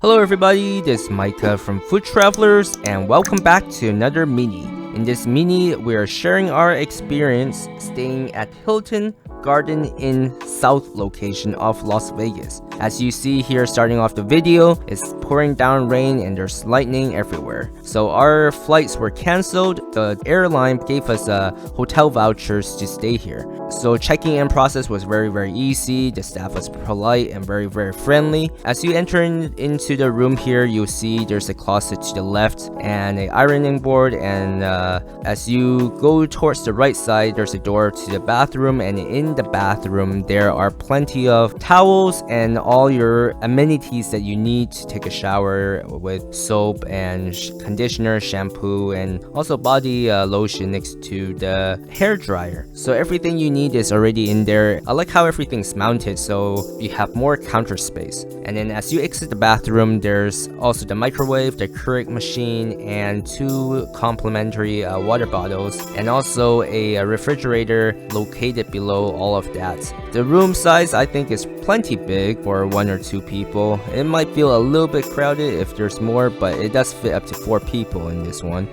Hello everybody, this is Micah from Food Travelers and welcome back to another mini. In this mini, we are sharing our experience staying at Hilton Garden Inn South location of Las Vegas. As you see here starting off the video, it's pouring down rain and there's lightning everywhere. So our flights were cancelled. The airline gave us hotel vouchers to stay here. So checking in process was very easy. The staff was polite and very friendly. As you enter into the room here, you'll see there's a closet to the left and an ironing board, and as you go towards the right side, there's a door to the bathroom, and in the bathroom there are plenty of towels and all your amenities that you need to take a shower with soap and conditioner, shampoo, and also body lotion next to the hair dryer. So everything you need is already in there. I like how everything's mounted so you have more counter space. And then as you exit the bathroom, there's also the microwave, the Keurig machine, and 2 complimentary water bottles, and also a refrigerator located below all of that. The room size I think is plenty big for 1 or 2 people. It might feel a little bit crowded if there's more, but it does fit up to 4 people in this one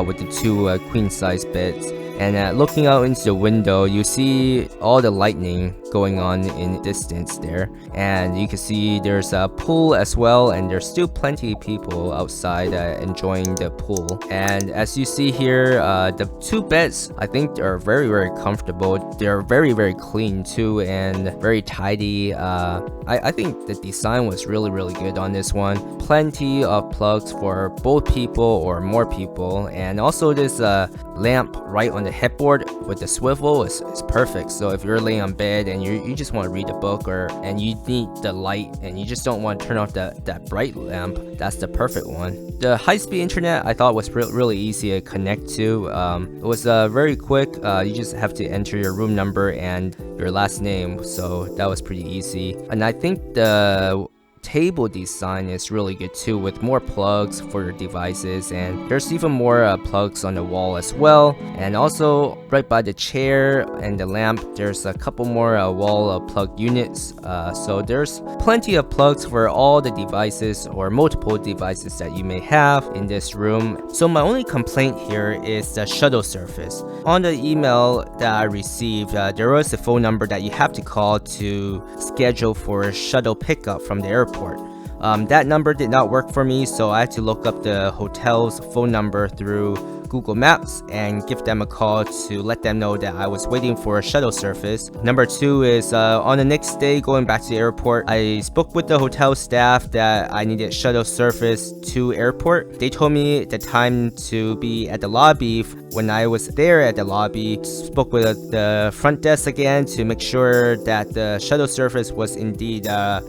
with the 2 queen size beds. And looking out into the window, you see all the lightning going on in the distance there, and you can see there's a pool as well, and there's still plenty of people outside enjoying the pool. And as you see here, the 2 beds I think are very comfortable. They're very clean too and very tidy. I think the design was really good on this one. Plenty of plugs for both people or more people, and also this lamp right on the headboard with the swivel is perfect. So if you're laying on bed and you just want to read a book and you need the light and you just don't want to turn off that bright lamp, that's the perfect one. The high-speed internet I thought was really easy to connect to. It was very quick. You just have to enter your room number and your last name, so that was pretty easy. And I think the table design is really good too, with more plugs for your devices, and there's even more plugs on the wall as well. And also right by the chair and the lamp, there's a couple more wall plug units, so there's plenty of plugs for all the devices or multiple devices that you may have in this room. So my only complaint here is the shuttle service. On the email that I received, there was a phone number that you have to call to schedule for a shuttle pickup from the airport. That number did not work for me, so I had to look up the hotel's phone number through Google Maps and give them a call to let them know that I was waiting for a shuttle service. Number 2 is on the next day going back to the airport, I spoke with the hotel staff that I needed shuttle service to airport. They told me the time to be at the lobby. When I was there at the lobby, spoke with the front desk again to make sure that the shuttle service was indeed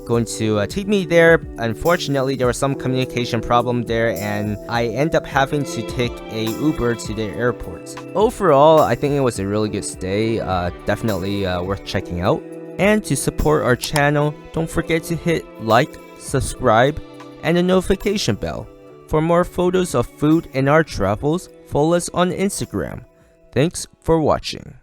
going to take me there. Unfortunately, there was some communication problem there, and I ended up having to take a Uber to the airport. Overall, I think it was a really good stay, definitely worth checking out. And to support our channel, don't forget to hit like, subscribe, and the notification bell. For more photos of food and our travels, follow us on Instagram. Thanks for watching.